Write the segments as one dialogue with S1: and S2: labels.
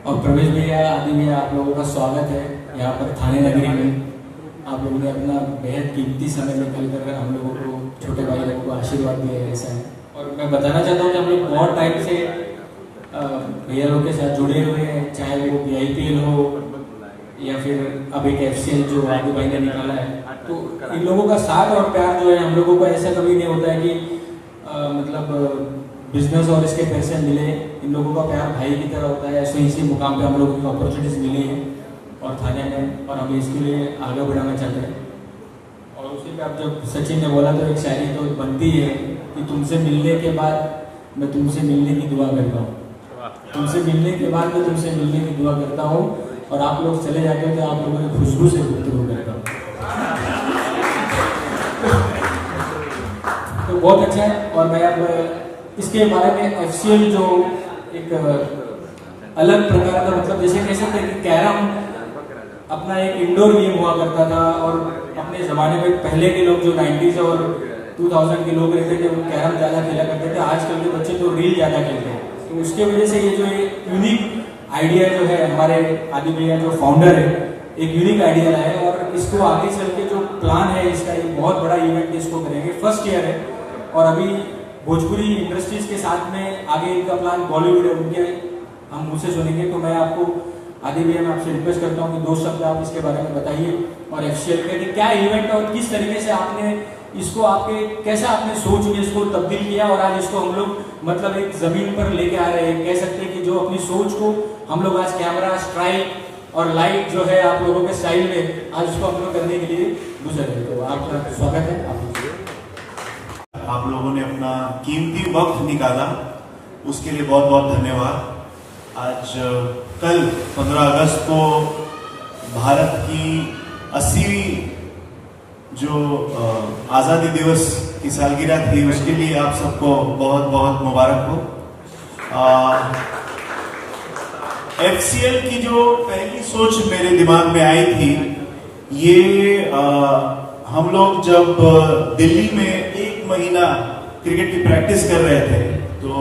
S1: और प्रवेश भैया, आदि भैया, आप लोगों का स्वागत है यहाँ पर थाने नगरी में। आप लोगों ने अपना बेहद कीमती समय निकल कर हम लोगों को, छोटे भाई लोगों को आशीर्वाद दिया है, ऐसा है। और मैं बताना चाहता हूँ कि हम लोग बहुत टाइम से भैया लोगों के साथ जुड़े हुए हैं, चाहे वो BIPL हो या फिर अब एक FCL जो आदि भाई ने निकाला है। तो इन लोगों का साथ और प्यार जो है हम लोगों को ऐसा कभी नहीं होता है कि मतलब बिजनेस और इसके पैसे मिले। इन लोगों का प्यार भाई की तरह होता है। ऐसे इसी मुकाम पे हम लोगों को अपॉर्चुनिटीज मिली हैं और थाने में, और हम इसके लिए आगे बढ़ाना चाहते हैं। और उसी पे अब जब सचिन ने बोला तो एक शायरी तो बनती है कि तुमसे मिलने के बाद मैं तुमसे मिलने की दुआ करता हूँ, तुमसे मिलने के बाद मैं तुमसे मिलने की दुआ करता हूँ, और आप लोग चले जाते हो तो आप लोगों की खुशबू से गुफ्तगू करता हूँ। तो बहुत अच्छा है। और मैं अब इसके बारे में FCL जो एक अलग प्रकार का, मतलब जैसे कह सकते हैं कि कैरम अपना एक इंडोर गेम हुआ करता था, और अपने ज़माने में पहले के लोग जो 90s और 2000 के लोग रहते थे वो कैरम ज़्यादा खेला करते थे। आजकल के बच्चे तो रील ज़्यादा खेलते हैं। तो उसके वजह से ये जो यूनिक आइडिया जो है, हमारे आदि भैया जो फाउंडर है, एक यूनिक आइडिया है, और इसको आगे चल के जो प्लान है इसका, एक बहुत बड़ा इवेंट इसको करेंगे। फर्स्ट ईयर है, और अभी भोजपुरी इंडस्ट्रीज के साथ में आगे इनका प्लान बॉलीवुड है, उनके हम मुँह से सुनेंगे। तो मैं आपको आदि भैया, मैं आपसे रिक्वेस्ट करता हूँ कि 2 शब्द आप इसके बारे में बताइए, और FCL का कि क्या इवेंट है और किस तरीके से आपने इसको, आपके कैसा आपने सोच में इसको तब्दील किया, और आज इसको हम लोग मतलब एक जमीन पर लेके आ रहे हैं। कह सकते हैं कि जो अपनी सोच को हम लोग आज कैमरा, स्ट्राइक और लाइट जो है आप लोगों के स्टाइल में आज उसको हम लोग करने के लिए गुजर रहे। तो आपका स्वागत है।
S2: आप लोगों ने अपना कीमती वक्त निकाला, उसके लिए बहुत बहुत धन्यवाद। आज कल 15 अगस्त को भारत की 80वीं जो आज़ादी दिवस की सालगिरह थी, उसके लिए आप सबको बहुत बहुत मुबारक हो। FCL की जो पहली सोच मेरे दिमाग में आई थी, ये हम लोग जब दिल्ली में 1 महीना क्रिकेट की प्रैक्टिस कर रहे थे, तो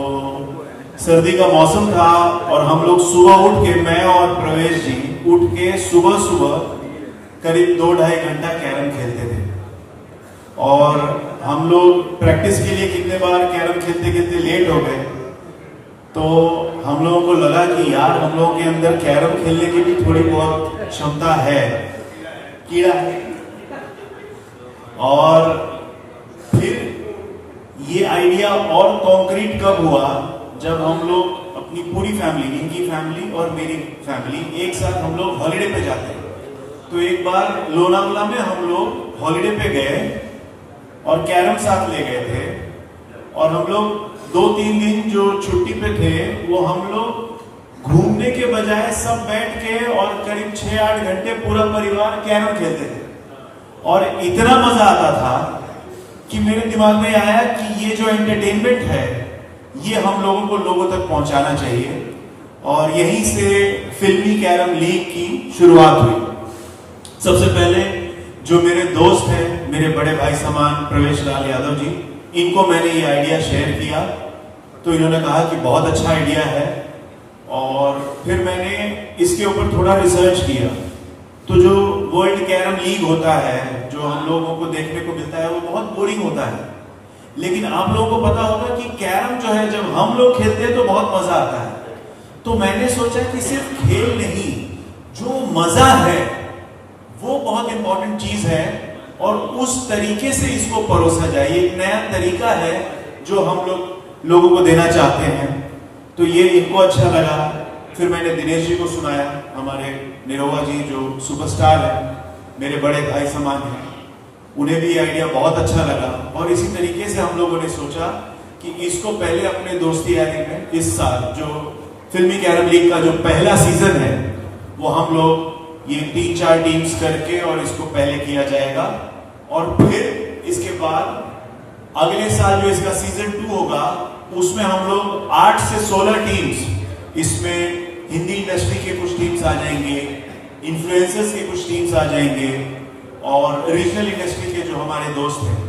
S2: सर्दी का मौसम था, और हम लोग सुबह उठ के, मैं और प्रवेश जी उठ के सुबह सुबह करीब 2-2.5 घंटा कैरम खेलते थे। और हम लोग प्रैक्टिस के लिए कितने बार कैरम खेलते खेलते लेट हो गए, तो हम लोगों को लगा कि यार हम लोगों के अंदर कैरम खेलने की भी थोड़ी बहुत क्षमता है, कीड़ा है। और फिर ये आइडिया और कॉन्क्रीट कब हुआ, जब हम लोग अपनी पूरी फैमिली, इनकी फैमिली और मेरी फैमिली एक साथ हम लोग हॉलिडे पे जाते हैं। तो एक बार लोनावला में हम लोग हॉलिडे पे गए और कैरम साथ ले गए थे, और हम लोग 2-3 दिन जो छुट्टी पे थे वो हम लोग घूमने के बजाय सब बैठ के और करीब 6-8 घंटे पूरा परिवार कैरम खेलते थे। और इतना मजा आता था कि मेरे दिमाग में आया कि ये जो एंटरटेनमेंट है ये हम लोगों को लोगों तक पहुंचाना चाहिए, और यहीं से फिल्मी कैरम लीग की शुरुआत हुई। सबसे पहले जो मेरे दोस्त हैं, मेरे बड़े भाई समान प्रवेश लाल यादव जी, इनको मैंने ये आइडिया शेयर किया, तो इन्होंने कहा कि बहुत अच्छा आइडिया है। और फिर मैंने इसके ऊपर थोड़ा रिसर्च किया, तो जो वर्ल्ड कैरम लीग होता है, जो हम लोगों को देखने को मिलता है, वो बहुत बोरिंग होता है। लेकिन आप लोगों को पता होगा कि कैरम जो है, जब हम लोग खेलते हैं तो बहुत मजा आता है। तो मैंने सोचा कि सिर्फ खेल नहीं, जो मजा है वो बहुत इंपॉर्टेंट चीज है, और उस तरीके से इसको परोसा जाए। एक नया तरीका है जो हम लोगों को देना चाहते हैं। तो ये इनको अच्छा लगा। फिर मैंने दिनेश जी को सुनाया, हमारे निरोवा जी जो सुपरस्टार है, मेरे बड़े भाई समान हैं, उन्हें भी ये आइडिया बहुत अच्छा लगा। और इसी तरीके से हम लोगों ने सोचा कि इसको पहले अपने दोस्ती यारी में इस साल जो फिल्मी कैरम लीग का जो पहला सीजन है, वो हम लोग ये 3-4 टीम्स करके और इसको पहले किया जाएगा। और फिर इसके बाद अगले साल जो इसका सीजन 2 होगा, उसमें हम लोग 8 से 16 टीम्स, इसमें हिंदी इंडस्ट्री के कुछ टीम्स आ जाएंगे, इन्फ्लुएंसर्स के कुछ टीम्स आ जाएंगे, और रीजनल इंडस्ट्री के जो हमारे दोस्त हैं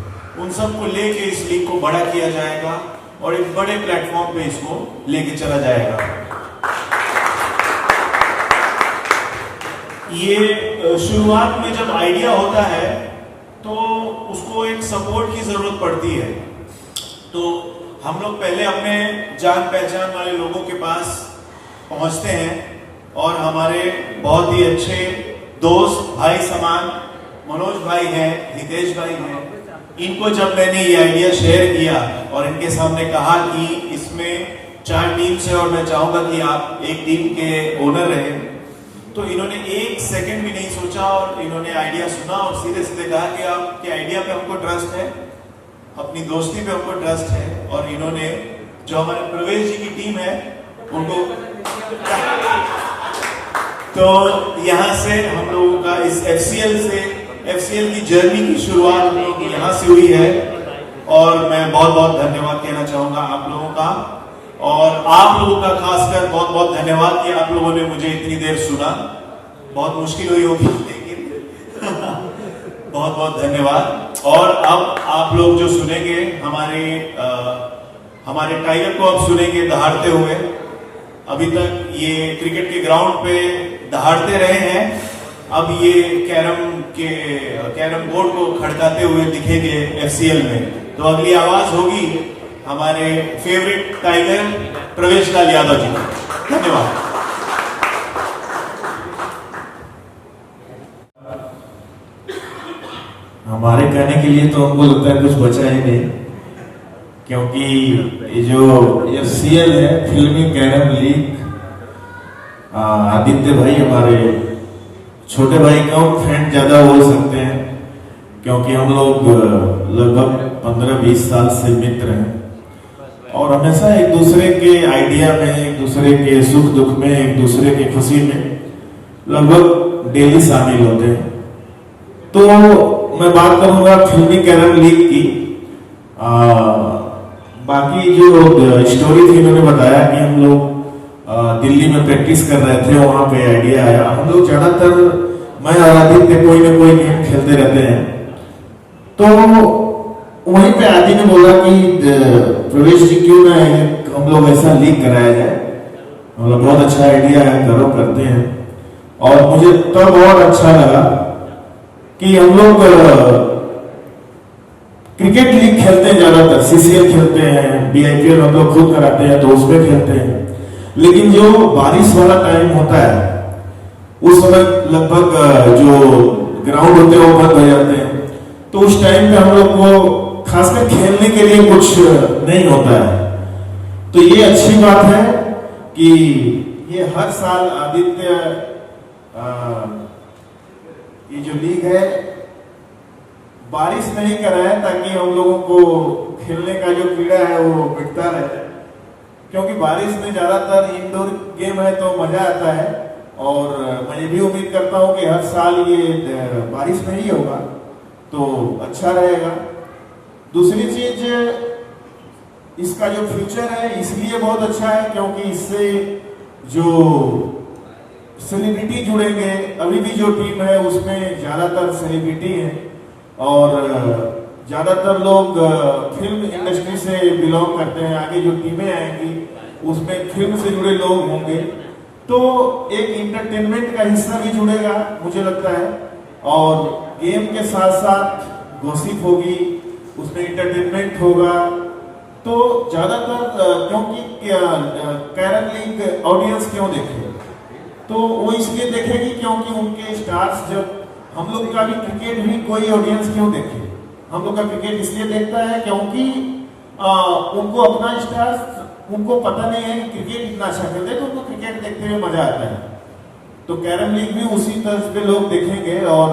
S2: उन सबको लेके इस लीग को बड़ा किया जाएगा और एक बड़े प्लेटफॉर्म पे इसको लेके चला जाएगा। ये शुरुआत में जब आइडिया होता है तो उसको एक सपोर्ट की जरूरत पड़ती है। तो हम लोग पहले अपने जान पहचान वाले लोगों के पास पहुंचते हैं और हमारे बहुत ही अच्छे दोस्त भाई समान मनोज भाई हैं, हितेश भाई हैं, इनको जब मैंने ये आइडिया शेयर किया और इनके सामने कहा कि इसमें 4 टीम्स है और मैं चाहूंगा कि आप एक टीम के ओनर रहे, तो इन्होंने 1 सेकंड भी नहीं सोचा और इन्होंने आइडिया सुना और सीधे सीधे कहा कि आपके आइडिया पे हमको ट्रस्ट है, अपनी दोस्ती पे हमको ट्रस्ट है। और इन्होंने जो हमारे प्रवेश जी की टीम है उनको, तो यहाँ से हम लोगों का इस एफसीएल की जर्नी की शुरुआत हम लोग यहाँ से हुई है और मैं बहुत बहुत धन्यवाद कहना चाहूंगा आप लोगों का और आप लोगों का खासकर बहुत बहुत धन्यवाद कि आप लोगों ने मुझे इतनी देर सुना। बहुत मुश्किल हुई होगी लेकिन बहुत बहुत धन्यवाद। और अब आप लोग जो सुनेंगे हमारे टाइगर को अब सुनेंगे दहाड़ते हुए। अभी तक ये क्रिकेट के ग्राउंड पे दहाड़ते रहे हैं, अब ये कैरम बोर्ड को खड़काते हुए दिखेंगे एफसीएल में। तो अगली आवाज होगी हमारे फेवरेट टाइगर प्रवेश लाल यादव जी। धन्यवाद।
S3: हमारे कहने के लिए तो हमको लगता है कुछ बचा ही नहीं, क्योंकि ये जो एफसीएल है, फिल्मी कैरम लीग, आदित्य भाई हमारे छोटे भाई का फ्रेंड ज्यादा बोल सकते हैं, क्योंकि हम लोग लगभग 15-20 साल से मित्र हैं और हमेशा एक दूसरे के आइडिया में, एक दूसरे के सुख दुख में, एक दूसरे की खुशी में लगभग डेली शामिल होते हैं। तो मैं बात करूंगा फिल्मी कैरम लीग की। बाकी जो स्टोरी थी उन्होंने बताया कि हम लोग दिल्ली में प्रैक्टिस कर रहे थे, वहां पे आइडिया आया। हम लोग ज्यादातर मैं और आदित्य कोई ना कोई गेम खेलते रहते हैं, तो वहीं पे आदि ने बोला कि प्रवेश जी क्यों ना हम लोग ऐसा लीग कराया जाए, हम लोग बहुत अच्छा आइडिया है, करो करते हैं। और मुझे तब और अच्छा लगा कि हम लोग क्रिकेट लीग खेलते हैं, ज्यादातर सीसीएल खेलते हैं, बीआईपीएल हम लोग खुद कराते हैं तो उसमें खेलते हैं। लेकिन जो बारिश वाला टाइम होता है उस समय लगभग जो ग्राउंड होते हैं वो बंद हो जाते हैं, तो उस टाइम पे हम लोग को खासकर खेलने के लिए कुछ नहीं होता है। तो ये अच्छी बात है कि ये हर साल आदित्य ये जो लीग है बारिश में ही कराए ताकि हम लोगों को खेलने का जो कीड़ा है वो मिटता रहे, क्योंकि बारिश में ज्यादातर इंडोर गेम है तो मजा आता है। और मैं ये भी उम्मीद करता हूँ कि हर साल ये बारिश में ही होगा तो अच्छा रहेगा। दूसरी चीज, इसका जो फ्यूचर है इसलिए बहुत अच्छा है क्योंकि इससे जो सेलिब्रिटी जुड़ेंगे, अभी भी जो टीम है उसमें ज्यादातर सेलिब्रिटी है और ज्यादातर लोग फिल्म इंडस्ट्री से बिलोंग करते हैं। आगे जो टीमें आएंगी उसमें फिल्म से जुड़े लोग होंगे, तो एक इंटरटेनमेंट का हिस्सा भी जुड़ेगा मुझे लगता है। और गेम के साथ साथ गॉसिप होगी, उसमें इंटरटेनमेंट होगा। तो ज्यादातर क्योंकि कैरम लीग ऑडियंस क्यों देखे, तो वो इसलिए देखेगी क्योंकि उनके स्टार्स, जब हम लोग का भी क्रिकेट भी कोई ऑडियंस क्यों देखे, हम लोग का क्रिकेट इसलिए देखता है क्योंकि उनको अपना स्टार्स, उनको पता नहीं है कि क्रिकेट इतना अच्छा खेलते हैं, तो उनको क्रिकेट देखते हुए मजा आता है। तो कैरम लीग भी उसी तर्ज पे लोग देखेंगे और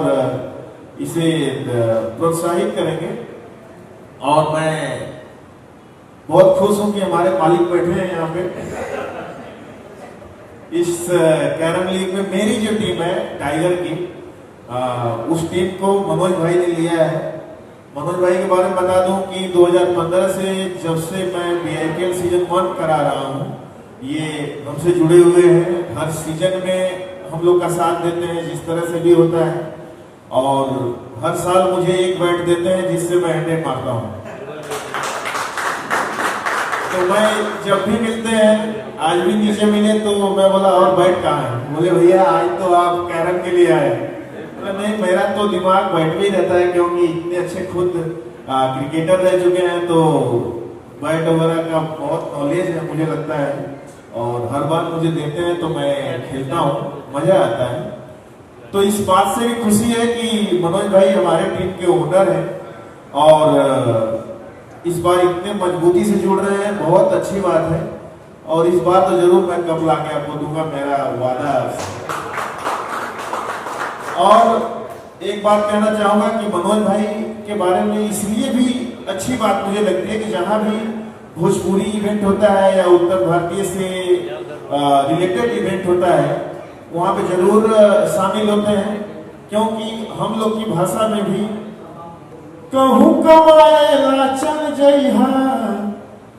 S3: इसे प्रोत्साहित करेंगे। और मैं बहुत खुश हूं कि हमारे मालिक बैठे हैं यहाँ पे। इस कैरम लीग में मेरी जो टीम है टाइगर की, उस टीम को मनोज भाई ने लिया है। मनोज भाई के बारे में बता दूं कि 2015 से जब से मैं बीआईपीएल सीजन 1 करा रहा हूं, ये हमसे जुड़े हुए हैं। हर सीजन में हम लोग का साथ देते हैं जिस तरह से भी होता है, और हर साल मुझे एक बैट देते हैं जिससे मैं 100 मारता हूं। तो मैं जब भी मिलते हैं आज भी नीचे मिले तो मैं बोला और बैठ कहाँ है, बोले भैया आज तो आप कैरम के लिए आए। बोला नहीं, मेरा तो दिमाग बैठ भी रहता है क्योंकि इतने अच्छे खुद क्रिकेटर रह चुके हैं, तो बैट वगैरह का बहुत नॉलेज है मुझे लगता है, और हर बार मुझे देते हैं तो मैं खेलता हूँ, मजा आता है। तो इस बात से भी खुशी है कि मनोज भाई हमारे टीम के ओनर हैं और इस बार इतने मजबूती से जुड़ रहे हैं, बहुत अच्छी बात है। और इस बार तो जरूर मैं कप ला के आपको दूंगा, मेरा वादा। और एक बात कहना चाहूंगा कि मनोज भाई के बारे में इसलिए भी अच्छी बात मुझे लगती है कि जहां भी भोजपुरी इवेंट होता है या उत्तर भारतीय से रिलेटेड इवेंट होता है, वहां पे जरूर शामिल होते हैं, क्योंकि हम लोग की भाषा में भी कहूँ कमाएला चल जइहा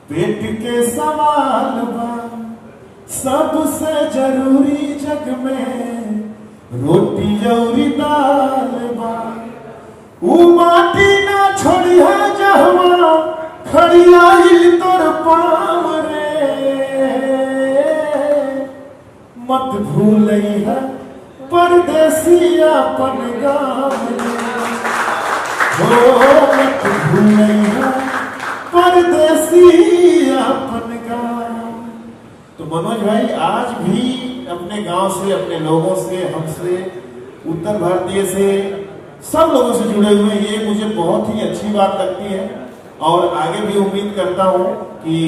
S3: पेट के सवाल बा, सबसे जरूरी जग में रोटी और दाल बा, ऊ माटी ना छोड़िया जहवा खड़ियाइल तोर पाँव रे, मत भूलइहा परदेसी अपन गाँव रे, हो मत भूलइहा परदेसी अपन गाँव। तो मनोज भाई आज भी अपने गांव से, अपने लोगों से, हमसे, उत्तर भारतीय से, सब लोगों से जुड़े हुए, ये मुझे बहुत ही अच्छी बात लगती है। और आगे भी उम्मीद करता हूं कि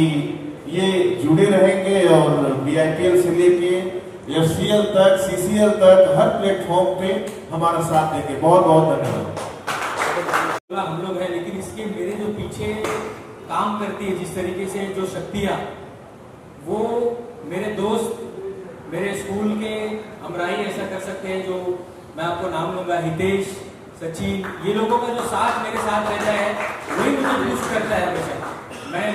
S3: ये जुड़े रहेंगे और BIPL से लेके FCL तक, CCL तक हर प्लेटफॉर्म पे हमारा साथ देंगे। बहुत बहुत धन्यवाद।
S1: हम लोग हैं, लेकिन इसके मेरे जो पीछे काम करती है जिस तरीके से जो शक्तियाँ, वो मेरे दोस्त, मेरे स्कूल के हमराही ऐसा कर सकते हैं, जो मैं आपको नाम लूंगा, हितेश, सचिन, ये लोगों का जो साथ मेरे साथ रहता है वही मुझे बूस्ट करता है हमेशा।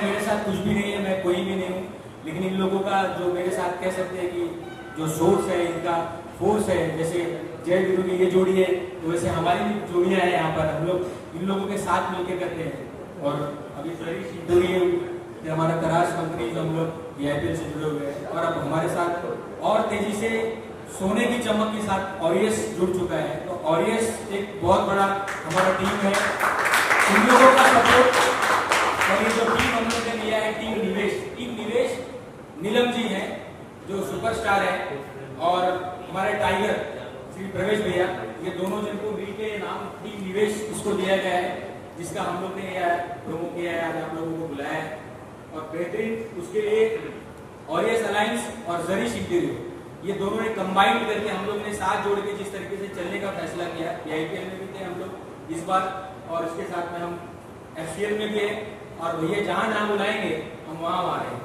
S1: मेरे साथ कुछ भी नहीं है, मैं कोई भी नहीं हूँ, लेकिन इन लोगों का जो मेरे साथ कह सकते हैं कि जो सोर्स है, इनका फोर्स है, जैसे जय गुरु की ये जोड़ी है, तो वैसे हमारी भी जोड़ियाँ हैं यहाँ पर, हम लोग इन लोगों के साथ मिलकर करते हैं। और अभी जोड़ी है हमारा तराश कंपनी, जो हम लोग BIPL से जुड़े हुए हैं, और अब हमारे साथ और तेजी से सोने की चमक के साथ ऑरियस जुड़ चुका है। तो ऑरियस एक बहुत बड़ा हमारा टीम है, इन लोगों का सपोर्ट। और ये जो टीम हम लोग ने लिया है, टीम निवेश नीलम जी हैं जो सुपरस्टार है, और हमारे टाइगर श्री प्रवेश भैया, ये दोनों जिनको मिलकर नाम टीम निवेश इसको दिया गया है, जिसका हम लोग ने प्रोमो किया है, आज आप लोगों को बुलाया है। और बेहतरीन उसके लिए ऑरियस अलायंस और जरिश इंटीरियर, ये दोनों ने कंबाइंड करके हम लोग ने साथ जोड़ के जिस तरीके से चलने का फैसला किया। BIPL में भी थे हम लोग इस बार, और इसके साथ में हम FCL में भी है, और भैया जहां नाम बुलाएंगे हम वहां आ रहे हैं।